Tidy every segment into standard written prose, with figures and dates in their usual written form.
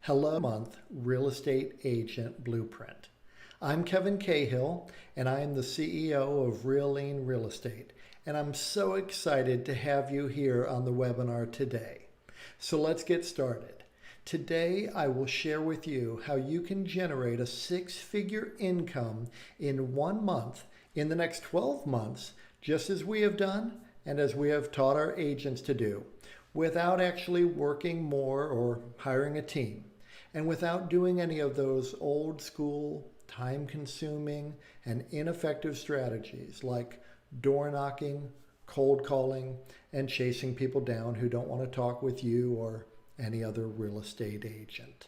Hello Month Real Estate Agent Blueprint. I'm Kevin Cahill, and I am the CEO of Realine Real Estate, and I'm so excited to have you here on the webinar today. So let's get started. Today, I will share with you how you can generate a six-figure income in 1 month in the next 12 months, just as we have done and as we have taught our agents to do, without actually working more or hiring a team, and without doing any of those old school, time-consuming, and ineffective strategies like door knocking, cold calling, and chasing people down who don't want to talk with you or any other real estate agent.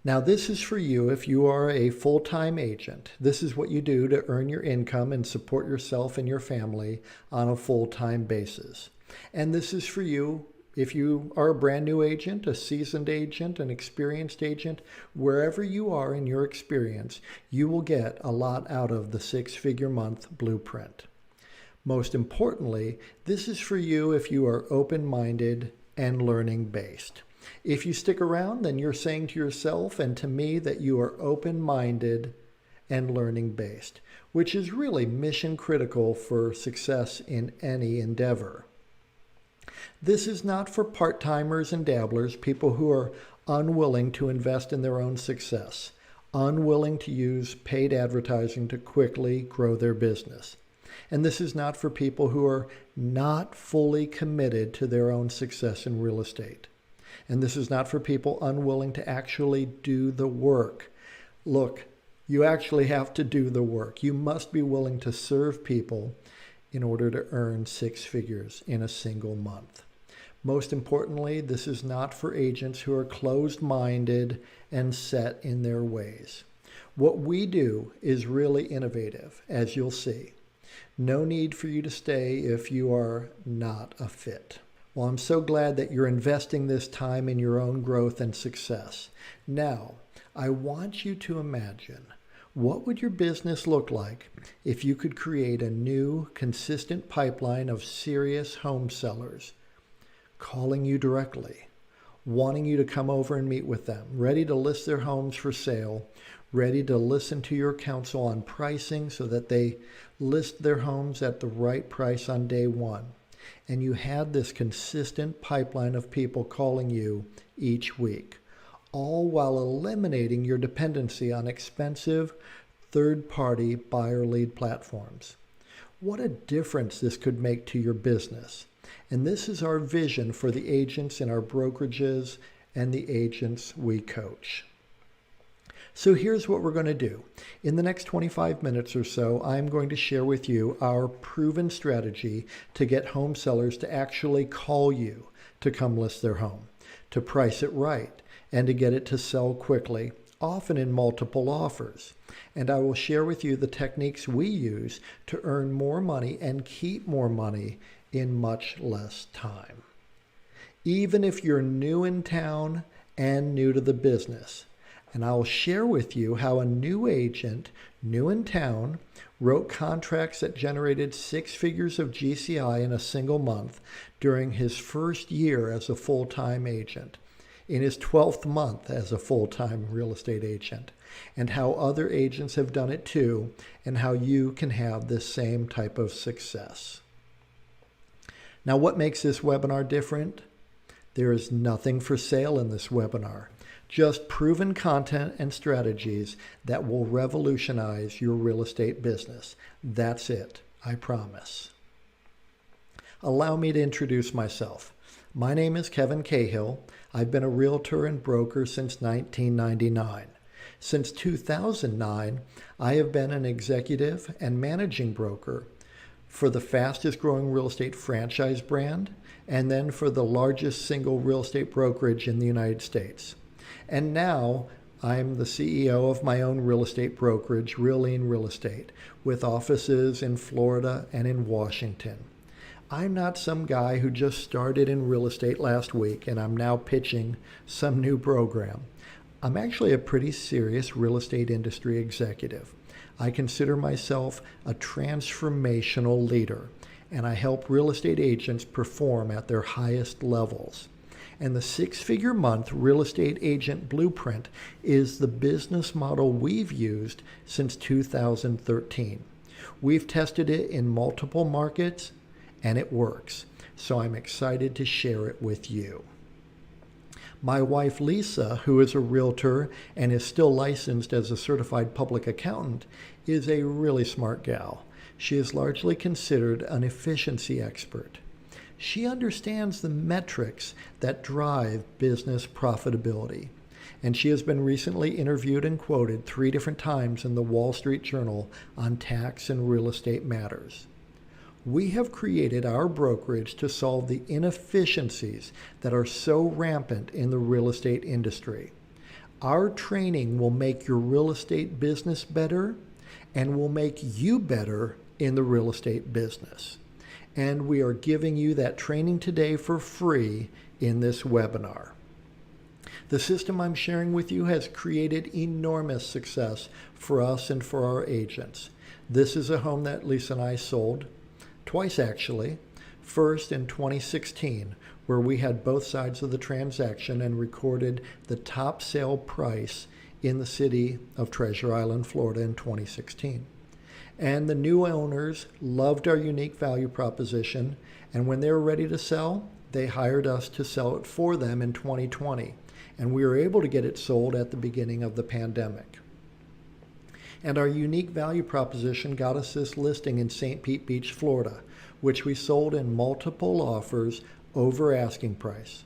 Now, this is for you if you are a full-time agent. This is what you do to earn your income and support yourself and your family on a full-time basis. And this is for you if you are a brand new agent, a seasoned agent, an experienced agent. Wherever you are in your experience, you will get a lot out of the six-figure month blueprint. Most importantly, this is for you if you are open-minded and learning-based. If you stick around, then you're saying to yourself and to me that you are open-minded and learning-based, which is really mission critical for success in any endeavor. This is not for part-timers and dabblers, people who are unwilling to invest in their own success, unwilling to use paid advertising to quickly grow their business. And this is not for people who are not fully committed to their own success in real estate. And this is not for people unwilling to actually do the work. Look, you actually have to do the work. You must be willing to serve people in order to earn six figures in a single month. Most importantly, this is not for agents who are closed-minded and set in their ways. What we do is really innovative, as you'll see. No need for you to stay if you are not a fit. Well, I'm so glad that you're investing this time in your own growth and success. Now, I want you to imagine, what would your business look like if you could create a new, consistent pipeline of serious home sellers calling you directly, wanting you to come over and meet with them, ready to list their homes for sale, ready to listen to your counsel on pricing so that they list their homes at the right price on day one. And you had this consistent pipeline of people calling you each week, all while eliminating your dependency on expensive third-party buyer lead platforms. What a difference this could make to your business. And this is our vision for the agents in our brokerages and the agents we coach. So here's what we're going to do. In the next 25 minutes or so, I'm going to share with you our proven strategy to get home sellers to actually call you to come list their home, to price it right, and to get it to sell quickly, often in multiple offers. And I will share with you the techniques we use to earn more money and keep more money in much less time. Even if you're new in town and new to the business. And I'll share with you how a new agent, new in town, wrote contracts that generated six figures of GCI in a single month during his first year as a full-time agent, in his 12th month as a full-time real estate agent, and how other agents have done it too, and how you can have this same type of success. Now, what makes this webinar different? There is nothing for sale in this webinar. Just proven content and strategies that will revolutionize your real estate business. That's it, I promise. Allow me to introduce myself. My name is Kevin Cahill. I've been a realtor and broker since 1999. Since 2009, I have been an executive and managing broker for the fastest growing real estate franchise brand, and then for the largest single real estate brokerage in the United States. And now I'm the CEO of my own real estate brokerage, Realine Real Estate, with offices in Florida and in Washington. I'm not some guy who just started in real estate last week and I'm now pitching some new program. I'm actually a pretty serious real estate industry executive. I consider myself a transformational leader, and I help real estate agents perform at their highest levels. And the six-figure month real estate agent blueprint is the business model we've used since 2013. We've tested it in multiple markets and it works. So I'm excited to share it with you. My wife Lisa, who is a realtor and is still licensed as a certified public accountant, is a really smart gal. She is largely considered an efficiency expert. She understands the metrics that drive business profitability. And she has been recently interviewed and quoted 3 different times in the Wall Street Journal on tax and real estate matters. We have created our brokerage to solve the inefficiencies that are so rampant in the real estate industry. Our training will make your real estate business better and will make you better in the real estate business. And we are giving you that training today for free in this webinar. The system I'm sharing with you has created enormous success for us and for our agents. This is a home that Lisa and I sold twice actually. First in 2016, where we had both sides of the transaction and recorded the top sale price in the city of Treasure Island, Florida in 2016. And the new owners loved our unique value proposition, and when they were ready to sell, they hired us to sell it for them in 2020. And we were able to get it sold at the beginning of the pandemic. And our unique value proposition got us this listing in St. Pete Beach, Florida, which we sold in multiple offers over asking price.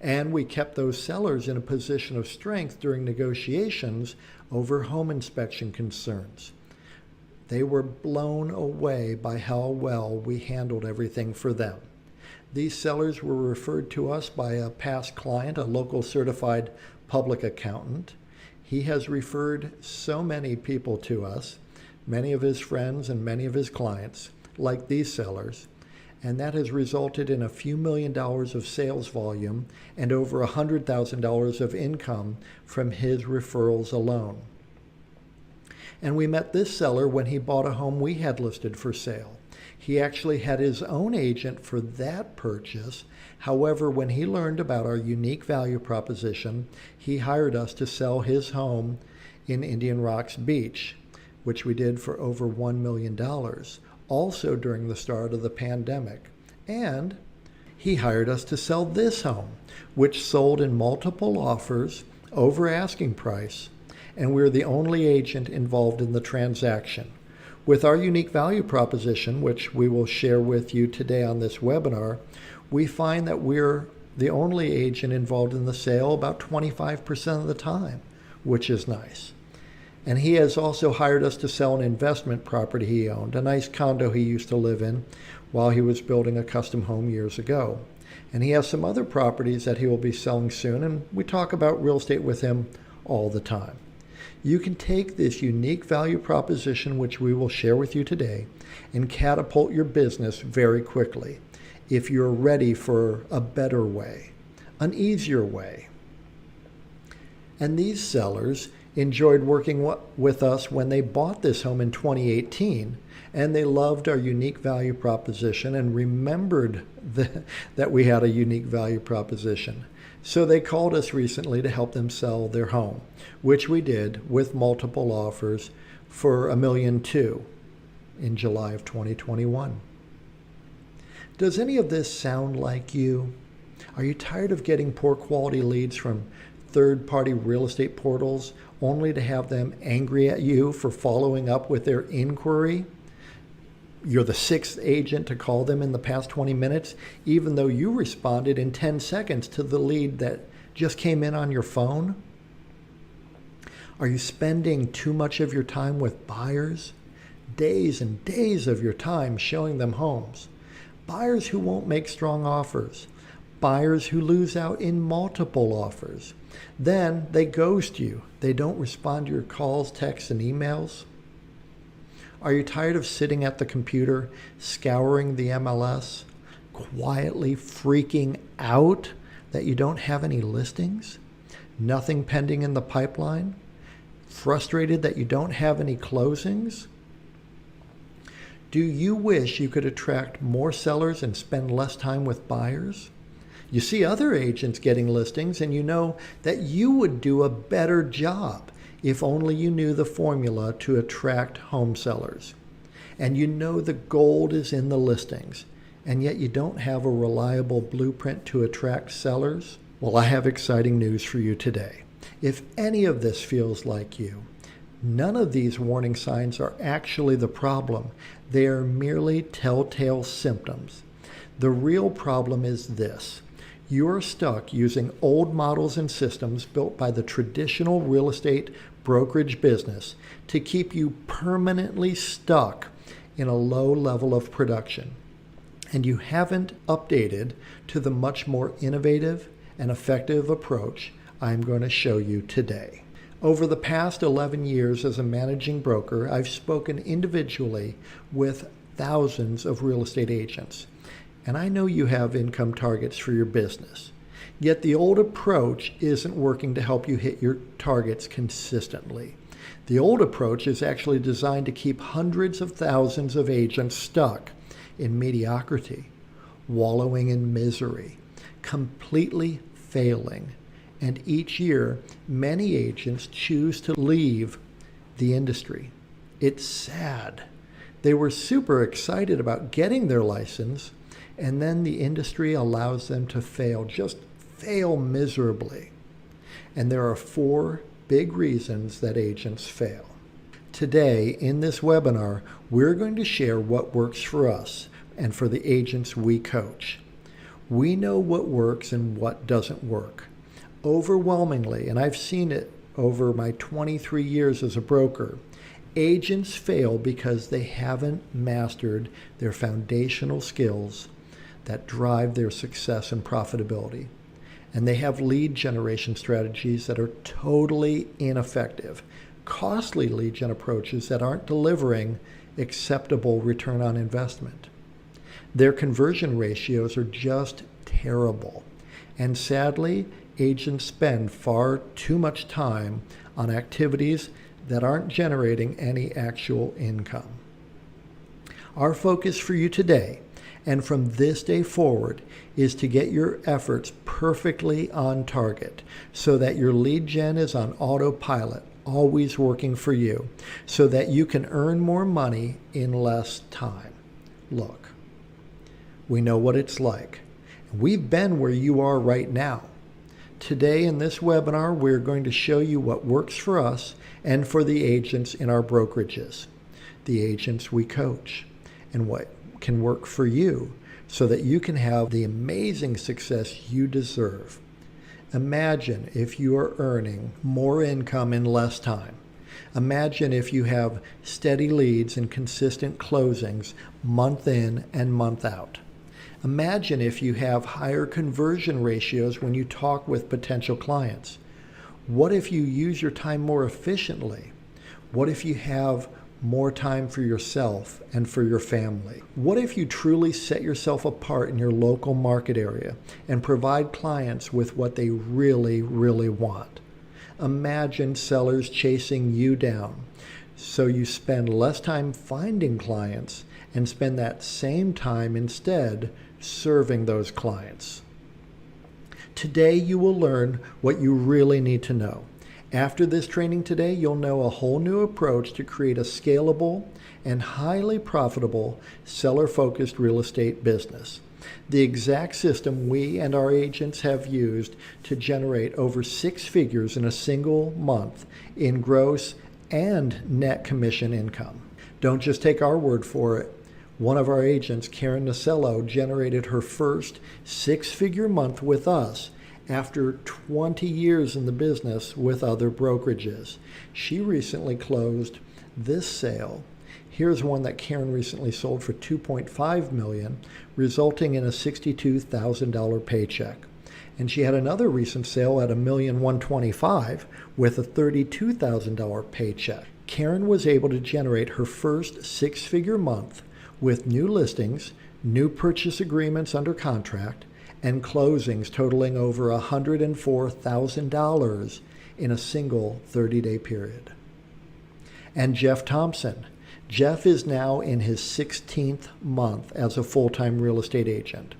And we kept those sellers in a position of strength during negotiations over home inspection concerns. They were blown away by how well we handled everything for them. These sellers were referred to us by a past client, a local certified public accountant. He has referred so many people to us, many of his friends and many of his clients, like these sellers, and that has resulted in a few $1,000,000 of sales volume and over $100,000 of income from his referrals alone. And we met this seller when he bought a home we had listed for sale. He actually had his own agent for that purchase. However, when he learned about our unique value proposition, he hired us to sell his home in Indian Rocks Beach, which we did for over $1 million, also during the start of the pandemic. And he hired us to sell this home, which sold in multiple offers over asking price, and we're the only agent involved in the transaction. With our unique value proposition, which we will share with you today on this webinar, we find that we're the only agent involved in the sale about 25% of the time, which is nice. And he has also hired us to sell an investment property he owned, a nice condo he used to live in while he was building a custom home years ago. And he has some other properties that he will be selling soon, and we talk about real estate with him all the time. You can take this unique value proposition, which we will share with you today, and catapult your business very quickly if you're ready for a better way, an easier way. And these sellers enjoyed working with us when they bought this home in 2018, and they loved our unique value proposition and remembered that we had a unique value proposition. So they called us recently to help them sell their home, which we did with multiple offers for $1.2 million in July of 2021. Does any of this sound like you? Are you tired of getting poor quality leads from third-party real estate portals only to have them angry at you for following up with their inquiry? You're the 6th agent to call them in the past 20 minutes, even though you responded in 10 seconds to the lead that just came in on your phone? Are you spending too much of your time with buyers? Days and days of your time showing them homes. Buyers who won't make strong offers. Buyers who lose out in multiple offers. Then they ghost you. They don't respond to your calls, texts, and emails. Are you tired of sitting at the computer, scouring the MLS, quietly freaking out that you don't have any listings? Nothing pending in the pipeline? Frustrated that you don't have any closings? Do you wish you could attract more sellers and spend less time with buyers? You see other agents getting listings and you know that you would do a better job if only you knew the formula to attract home sellers. And you know the gold is in the listings, and yet you don't have a reliable blueprint to attract sellers? Well, I have exciting news for you today. If any of this feels like you, none of these warning signs are actually the problem. They are merely telltale symptoms. The real problem is this. You're stuck using old models and systems built by the traditional real estate brokerage business to keep you permanently stuck in a low level of production. And you haven't updated to the much more innovative and effective approach I'm going to show you today. Over the past 11 years as a managing broker, I've spoken individually with thousands of real estate agents. And I know you have income targets for your business. Yet the old approach isn't working to help you hit your targets consistently. The old approach is actually designed to keep hundreds of thousands of agents stuck in mediocrity, wallowing in misery, completely failing. And each year, many agents choose to leave the industry. It's sad. They were super excited about getting their license, and then the industry allows them to fail, just fail miserably. And there are 4 big reasons that agents fail. Today, in this webinar, we're going to share what works for us and for the agents we coach. We know what works and what doesn't work. Overwhelmingly, and I've seen it over my 23 years as a broker, agents fail because they haven't mastered their foundational skills that drive their success and profitability. And they have lead generation strategies that are totally ineffective, costly lead gen approaches that aren't delivering acceptable return on investment. Their conversion ratios are just terrible. And sadly, agents spend far too much time on activities that aren't generating any actual income. Our focus for you today, and from this day forward, is to get your efforts perfectly on target so that your lead gen is on autopilot, always working for you, so that you can earn more money in less time. Look, we know what it's like. We've been where you are right now. Today in this webinar, we're going to show you what works for us and for the agents in our brokerages, the agents we coach, and what can work for you so that you can have the amazing success you deserve. Imagine if you are earning more income in less time. Imagine if you have steady leads and consistent closings month in and month out. Imagine if you have higher conversion ratios when you talk with potential clients. What if you use your time more efficiently? What if you have more time for yourself and for your family? What if you truly set yourself apart in your local market area and provide clients with what they really, really want? Imagine sellers chasing you down, so you spend less time finding clients and spend that same time instead serving those clients. Today you will learn what you really need to know. After this training today, you'll know a whole new approach to create a scalable and highly profitable seller-focused real estate business. The exact system we and our agents have used to generate over 6 figures in a single month in gross and net commission income. Don't just take our word for it. One of our agents, Karen Nasello, generated her first 6-figure month with us after 20 years in the business with other brokerages. She recently closed this sale. Here's one that Karen recently sold for $2.5 million, resulting in a $62,000 paycheck. And she had another recent sale at $1,125,000 with a $32,000 paycheck. Karen was able to generate her first 6-figure month with new listings, new purchase agreements under contract, and closings totaling over $104,000 in a single 30-day period. And Jeff Thompson. Jeff is now in his 16th month as a full-time real estate agent.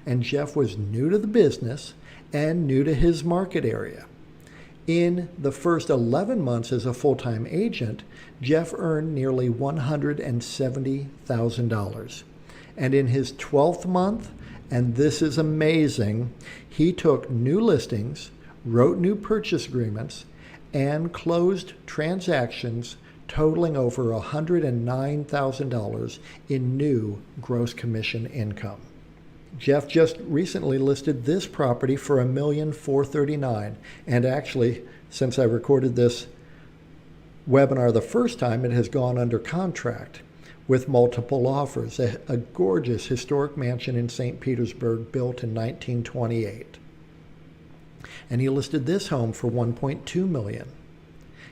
and Jeff was new to the business and new to his market area. In the first 11 months as a full-time agent, Jeff earned nearly $170,000. And in his 12th month, and this is amazing, he took new listings, wrote new purchase agreements, and closed transactions totaling over $109,000 in new gross commission income. Jeff just recently listed this property for $1,439,000, and actually, since I recorded this webinar the first time, it has gone under contract with multiple offers. A gorgeous historic mansion in St. Petersburg built in 1928. And he listed this home for $1.2 million.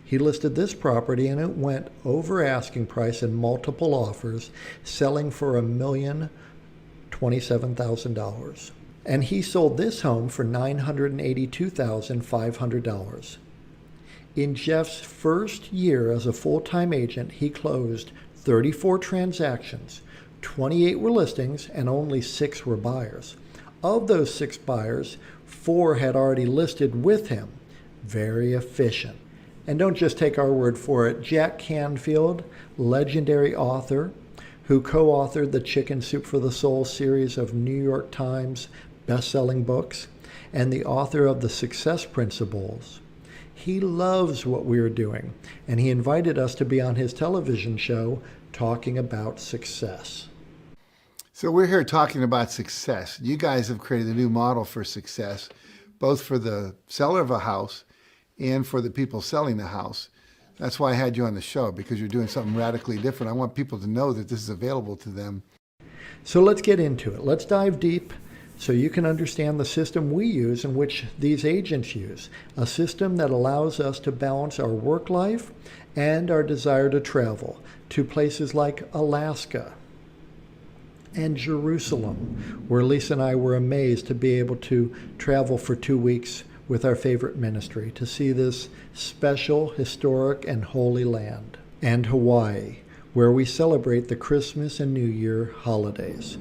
He listed this property and it went over asking price in multiple offers, selling for $1,027,000. And he sold this home for $982,500. In Jeff's first year as a full-time agent, he closed 34 transactions, 28 were listings, and only 6 were buyers. Of those 6 buyers, 4 had already listed with him. Very efficient. And don't just take our word for it. Jack Canfield, legendary author, who co-authored the Chicken Soup for the Soul series of New York Times best-selling books, and the author of The Success Principles. He loves what we are doing, and he invited us to be on his television show talking about success. So we're here talking about success. You guys have created a new model for success, both for the seller of a house and for the people selling the house. That's why I had you on the show, because you're doing something radically different. I want people to know that this is available to them. So let's get into it. Let's dive deep so you can understand the system we use and which these agents use, a system that allows us to balance our work life and our desire to travel to places like Alaska and Jerusalem, where Lisa and I were amazed to be able to travel for 2 weeks with our favorite ministry to see this special, historic, and holy land, and Hawaii, where we celebrate the Christmas and New Year holidays,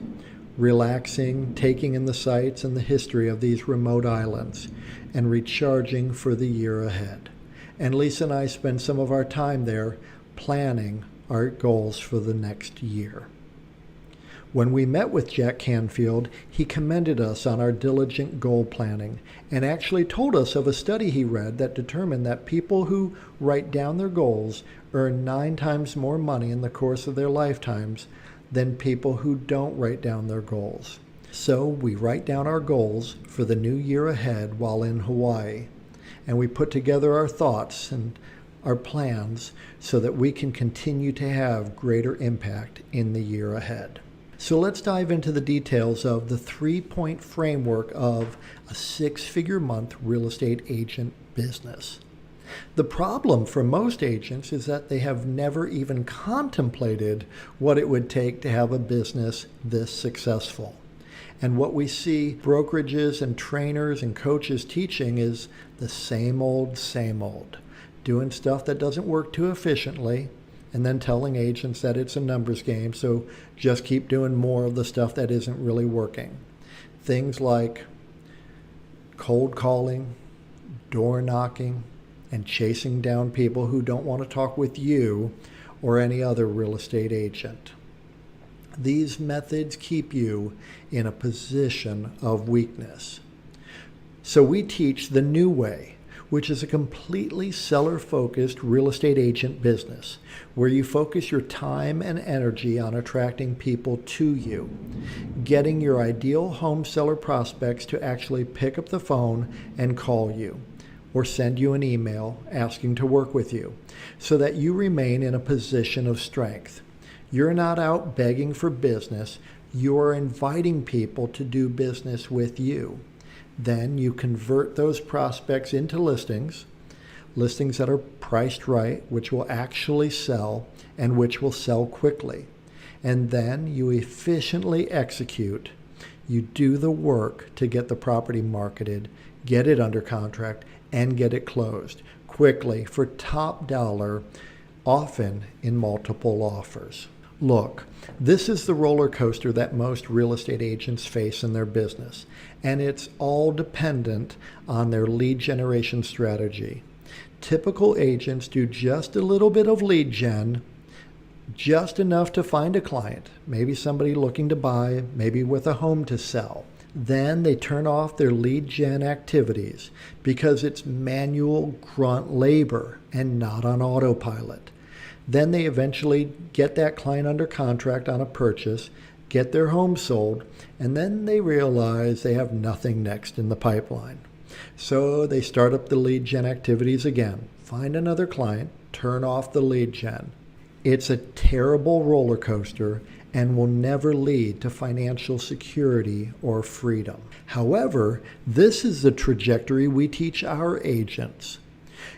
relaxing, taking in the sights and the history of these remote islands, and recharging for the year ahead. And Lisa and I spend some of our time there planning our goals for the next year. When we met with Jack Canfield, he commended us on our diligent goal planning and actually told us of a study he read that determined that people who write down their goals earn 9 times more money in the course of their lifetimes than people who don't write down their goals. So we write down our goals for the new year ahead while in Hawaii, and we put together our thoughts and our plans so that we can continue to have greater impact in the year ahead. So let's dive into the details of the 3-point framework of a 6-figure month real estate agent business. The problem for most agents is that they have never even contemplated what it would take to have a business this successful. And what we see brokerages and trainers and coaches teaching is the same old, doing stuff that doesn't work too efficiently, and then telling agents that it's a numbers game, so just keep doing more of the stuff that isn't really working. Things like cold calling, door knocking, and chasing down people who don't want to talk with you or any other real estate agent. These methods keep you in a position of weakness. So we teach the new way, which is a completely seller-focused real estate agent business, where you focus your time and energy on attracting people to you, getting your ideal home seller prospects to actually pick up the phone and call you, or send you an email asking to work with you, so that you remain in a position of strength. You're not out begging for business, you're inviting people to do business with you. Then you convert those prospects into listings that are priced right, which will actually sell and which will sell quickly. And then you efficiently execute. You do the work to get the property marketed, get it under contract, and get it closed quickly for top dollar, often in multiple offers. Look, this is the roller coaster that most real estate agents face in their business, and it's all dependent on their lead generation strategy. Typical agents do just a little bit of lead gen, just enough to find a client, maybe somebody looking to buy, maybe with a home to sell. Then they turn off their lead gen activities because it's manual grunt labor and not on autopilot. Then they eventually get that client under contract on a purchase, get their home sold, and then they realize they have nothing next in the pipeline. So they start up the lead gen activities again, find another client, turn off the lead gen. It's a terrible roller coaster and will never lead to financial security or freedom. However, this is the trajectory we teach our agents.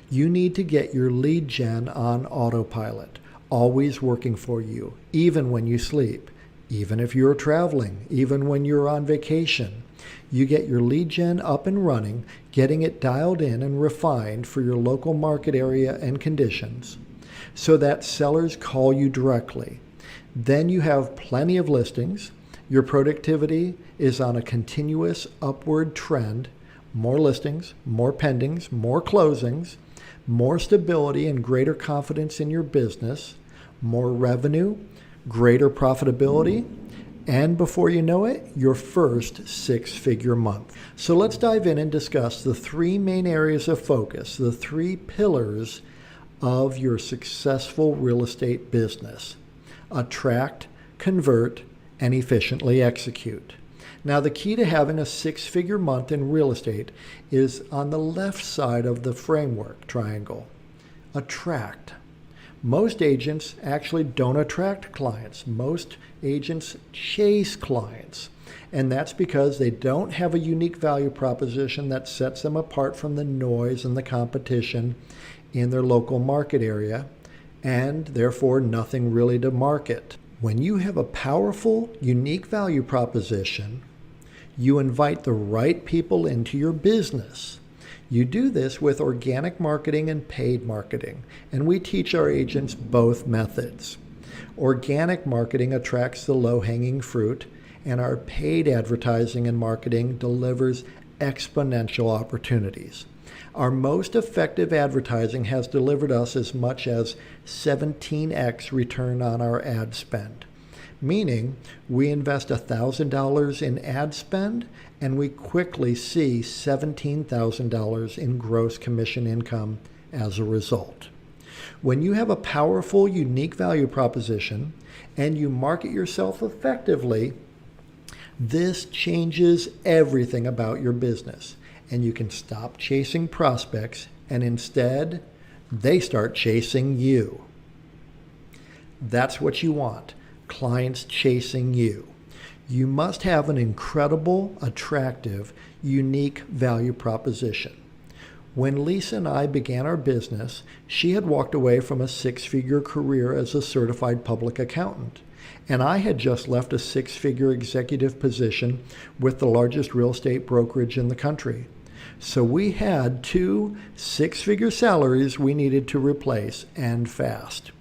You need to get your lead gen on autopilot, always working for you, even when you sleep, even if you're traveling, even when you're on vacation. You get your lead gen up and running, getting it dialed in and refined for your local market area and conditions, so that sellers call you directly. Then you have plenty of listings. Your productivity is on a continuous upward trend. More listings, more pendings, more closings, more stability and greater confidence in your business, more revenue, greater profitability, and before you know it, your first six-figure month. So let's dive in and discuss the three main areas of focus, the three pillars of your successful real estate business: attract, convert, and efficiently execute. Now, the key to having a six-figure month in real estate is on the left side of the framework triangle. Attract. Most agents actually don't attract clients. Most agents chase clients. And that's because they don't have a unique value proposition that sets them apart from the noise and the competition in their local market area, and therefore nothing really to market. When you have a powerful, unique value proposition, you invite the right people into your business. You do this with organic marketing and paid marketing, and we teach our agents both methods. Organic marketing attracts the low-hanging fruit, and our paid advertising and marketing delivers exponential opportunities. Our most effective advertising has delivered us as much as 17x return on our ad spend, meaning we invest $1,000 in ad spend and we quickly see $17,000 in gross commission income as a result. When you have a powerful, unique value proposition and you market yourself effectively, this changes everything about your business, and you can stop chasing prospects and instead they start chasing you. That's what you want, clients chasing you. You must have an incredible, attractive, unique value proposition. When Lisa and I began our business, she had walked away from a six-figure career as a certified public accountant, and I had just left a six-figure executive position with the largest real estate brokerage in the country. So we had two six-figure salaries we needed to replace, and fast.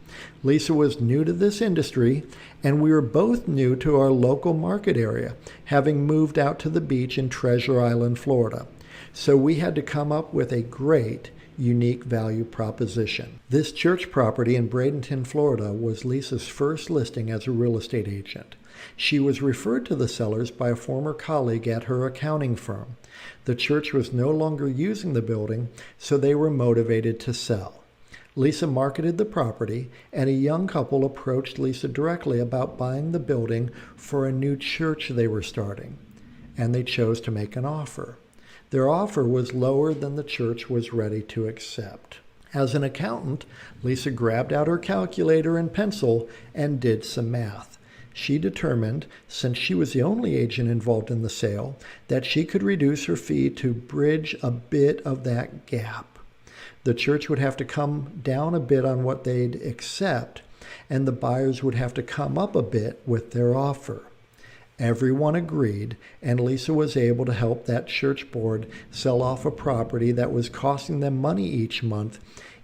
Lisa was new to this industry, and we were both new to our local market area, having moved out to the beach in Treasure Island, Florida. So we had to come up with a great, unique value proposition. This church property in Bradenton, Florida was Lisa's first listing as a real estate agent. She was referred to the sellers by a former colleague at her accounting firm. The church was no longer using the building, so they were motivated to sell. Lisa marketed the property, and a young couple approached Lisa directly about buying the building for a new church they were starting, and they chose to make an offer. Their offer was lower than the church was ready to accept. As an accountant, Lisa grabbed out her calculator and pencil and did some math. She determined, since she was the only agent involved in the sale, that she could reduce her fee to bridge a bit of that gap. The church would have to come down a bit on what they'd accept, and the buyers would have to come up a bit with their offer. Everyone agreed, and Lisa was able to help that church board sell off a property that was costing them money each month,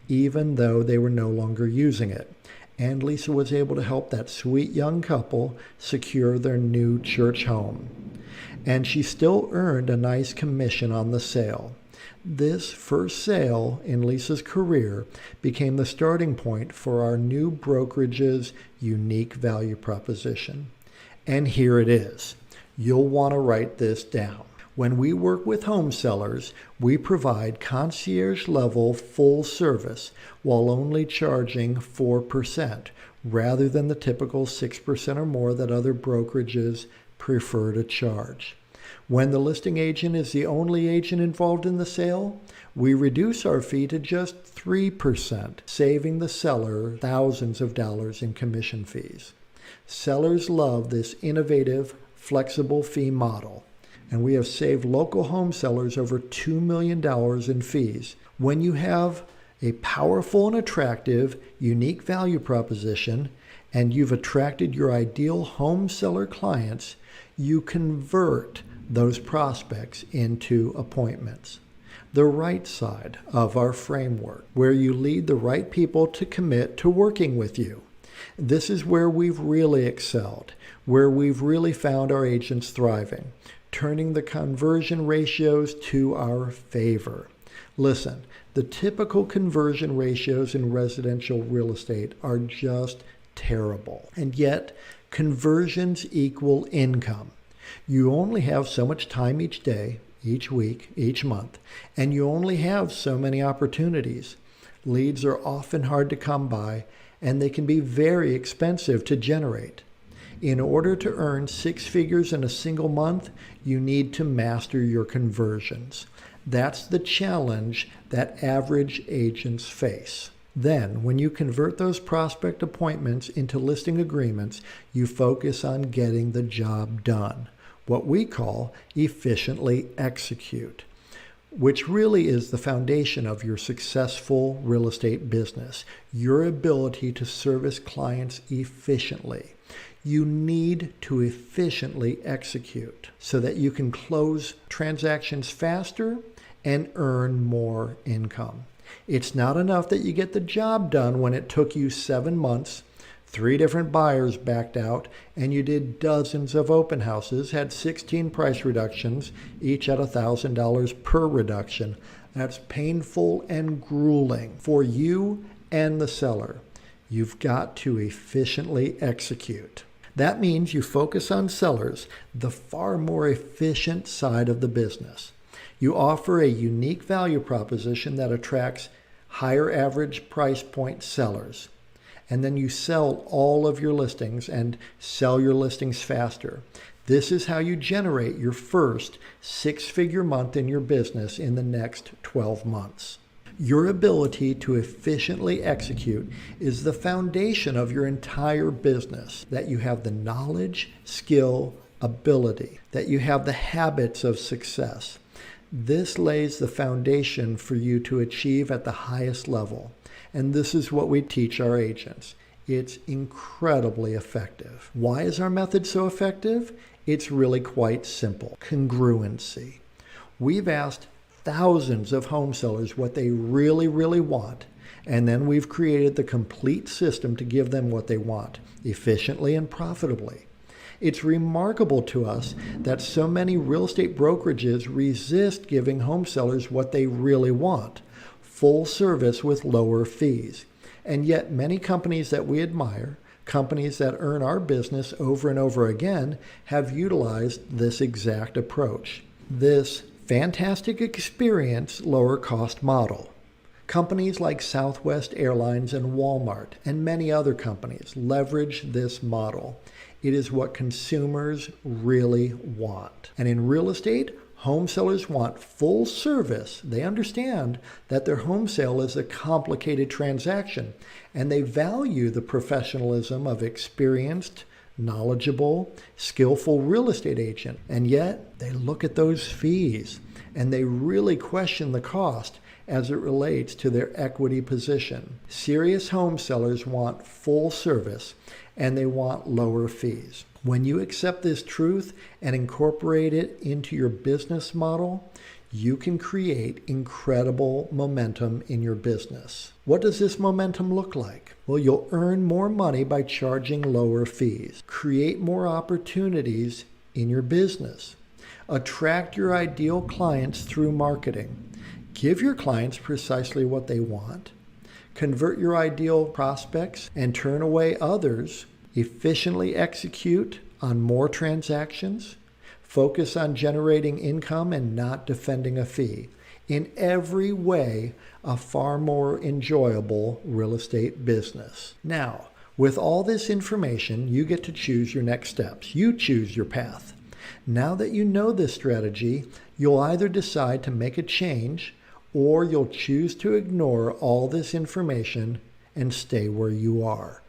even though they were no longer using it. and Lisa was able to help that sweet young couple secure their new church home. And she still earned a nice commission on the sale. This first sale in Lisa's career became the starting point for our new brokerage's unique value proposition. And here it is. You'll want to write this down. When we work with home sellers, we provide concierge-level full service while only charging 4%, rather than the typical 6% or more that other brokerages prefer to charge. When the listing agent is the only agent involved in the sale, we reduce our fee to just 3%, saving the seller thousands of dollars in commission fees. Sellers love this innovative, flexible fee model, and we have saved local home sellers over $2 million in fees. When you have a powerful and attractive, unique value proposition, and you've attracted your ideal home seller clients, you convert those prospects into appointments. The right side of our framework, where you lead the right people to commit to working with you. This is where we've really excelled, where we've really found our agents thriving, turning the conversion ratios to our favor. Listen, the typical conversion ratios in residential real estate are just terrible, and yet conversions equal income. You only have so much time each day, each week, each month, and you only have so many opportunities. Leads are often hard to come by, and they can be very expensive to generate. In order to earn 6 figures in a single month, you need to master your conversions. That's the challenge that average agents face. Then, when you convert those prospect appointments into listing agreements, you focus on getting the job done, what we call efficiently execute, which really is the foundation of your successful real estate business, your ability to service clients efficiently. You need to efficiently execute so that you can close transactions faster and earn more income. It's not enough that you get the job done when it took you 7 months, 3 different buyers backed out, and you did dozens of open houses, had 16 price reductions, each at $1,000 per reduction. That's painful and grueling for you and the seller. You've got to efficiently execute. That means you focus on sellers, the far more efficient side of the business. You offer a unique value proposition that attracts higher average price point sellers. And then you sell all of your listings and sell your listings faster. This is how you generate your first 6-figure month in your business in the next 12 months. Your ability to efficiently execute is the foundation of your entire business, that you have the knowledge, skill, ability, that you have the habits of success. This lays the foundation for you to achieve at the highest level. And this is what we teach our agents. It's incredibly effective. Why is our method so effective? It's really quite simple. Congruency. We've asked thousands of home sellers what they really, really want, and then we've created the complete system to give them what they want, efficiently and profitably. It's remarkable to us that so many real estate brokerages resist giving home sellers what they really want, full service with lower fees. And yet many companies that we admire, companies that earn our business over and over again, have utilized this exact approach. This fantastic experience lower cost model. Companies like Southwest Airlines and Walmart and many other companies leverage this model. It is what consumers really want. And in real estate, home sellers want full service. They understand that their home sale is a complicated transaction, and they value the professionalism of experienced, knowledgeable, skillful real estate agent. And yet they look at those fees and they really question the cost as it relates to their equity position. Serious home sellers want full service and they want lower fees. When you accept this truth and incorporate it into your business model, you can create incredible momentum in your business. What does this momentum look like? Well, you'll earn more money by charging lower fees, create more opportunities in your business, attract your ideal clients through marketing, give your clients precisely what they want, convert your ideal prospects and turn away others, efficiently execute on more transactions, focus on generating income and not defending a fee. In every way, a far more enjoyable real estate business. Now, with all this information, you get to choose your next steps. You choose your path. Now that you know this strategy, you'll either decide to make a change or you'll choose to ignore all this information and stay where you are.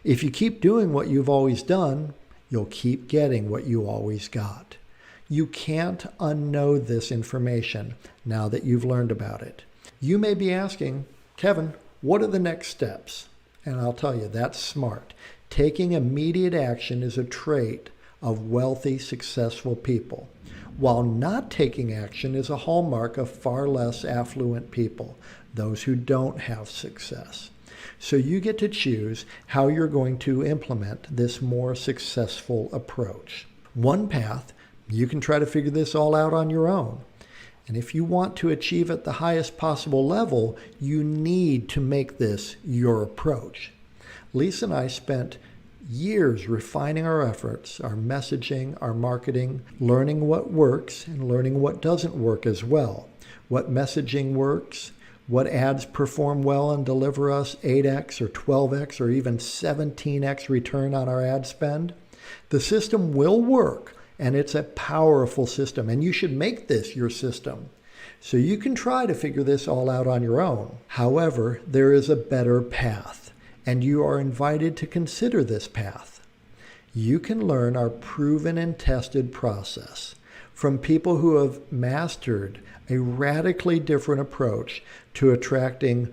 If you keep doing what you've always done, you'll keep getting what you always got. You can't unknow this information now that you've learned about it. You may be asking, Kevin, what are the next steps? And I'll tell you, that's smart. Taking immediate action is a trait of wealthy, successful people, while not taking action is a hallmark of far less affluent people, those who don't have success. So you get to choose how you're going to implement this more successful approach. One path, you can try to figure this all out on your own. And if you want to achieve at the highest possible level, you need to make this your approach. Lisa and I spent years refining our efforts, our messaging, our marketing, learning what works and learning what doesn't work as well. What messaging works, what ads perform well and deliver us 8x or 12x or even 17x return on our ad spend. The system will work, and it's a powerful system, and you should make this your system. So you can try to figure this all out on your own. However, there is a better path, and you are invited to consider this path. You can learn our proven and tested process from people who have mastered a radically different approach to attracting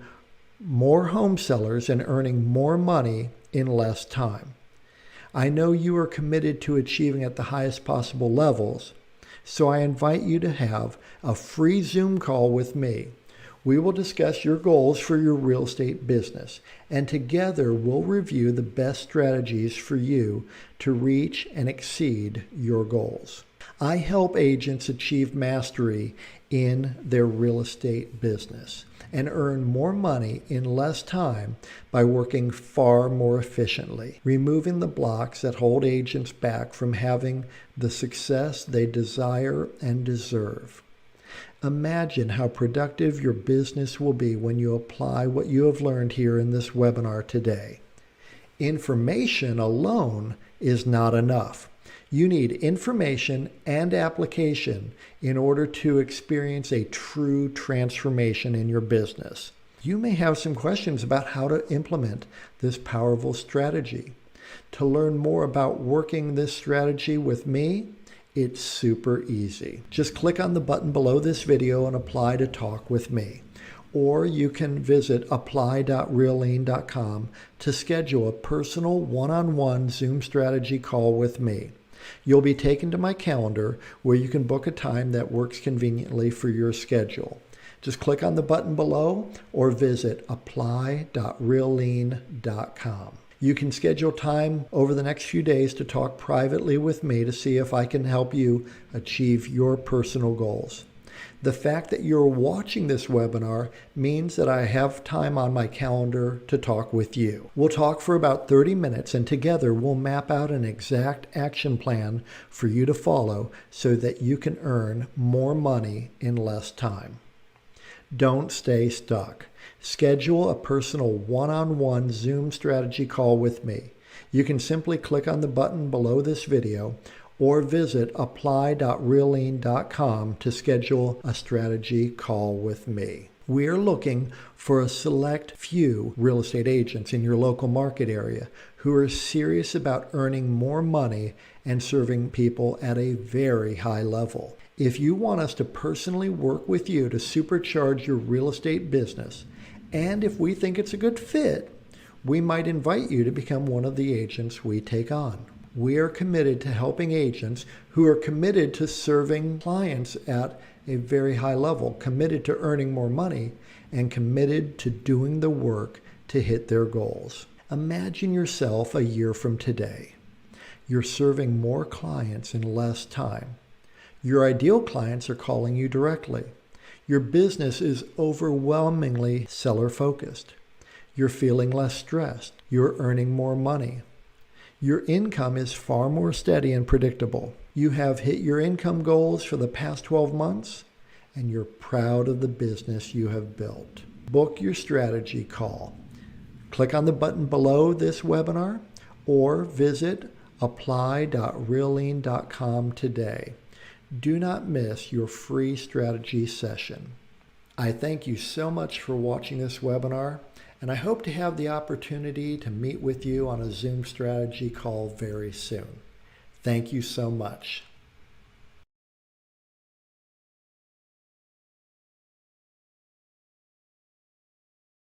more home sellers and earning more money in less time. I know you are committed to achieving at the highest possible levels, so I invite you to have a free Zoom call with me. We will discuss your goals for your real estate business, and together we'll review the best strategies for you to reach and exceed your goals. I help agents achieve mastery in their real estate business and earn more money in less time by working far more efficiently, removing the blocks that hold agents back from having the success they desire and deserve. Imagine how productive your business will be when you apply what you have learned here in this webinar today. Information alone is not enough. You need information and application in order to experience a true transformation in your business. You may have some questions about how to implement this powerful strategy. To learn more about working this strategy with me, it's super easy. Just click on the button below this video and apply to talk with me. Or you can visit apply.reallean.com to schedule a personal one-on-one Zoom strategy call with me. You'll be taken to my calendar where you can book a time that works conveniently for your schedule. Just click on the button below or visit apply.reallean.com. You can schedule time over the next few days to talk privately with me to see if I can help you achieve your personal goals. The fact that you're watching this webinar means that I have time on my calendar to talk with you. We'll talk for about 30 minutes, and together we'll map out an exact action plan for you to follow so that you can earn more money in less time. Don't stay stuck. Schedule a personal one-on-one Zoom strategy call with me. You can simply click on the button below this video or visit apply.reallean.com to schedule a strategy call with me. We are looking for a select few real estate agents in your local market area who are serious about earning more money and serving people at a very high level. If you want us to personally work with you to supercharge your real estate business, and if we think it's a good fit, we might invite you to become one of the agents we take on. We are committed to helping agents who are committed to serving clients at a very high level, committed to earning more money, and committed to doing the work to hit their goals. Imagine yourself a year from today. You're serving more clients in less time. Your ideal clients are calling you directly. Your business is overwhelmingly seller-focused. You're feeling less stressed. You're earning more money. Your income is far more steady and predictable. You have hit your income goals for the past 12 months, and you're proud of the business you have built. Book your strategy call. Click on the button below this webinar or visit apply.reallean.com today. Do not miss your free strategy session. I thank you so much for watching this webinar, and I hope to have the opportunity to meet with you on a Zoom strategy call very soon. Thank you so much.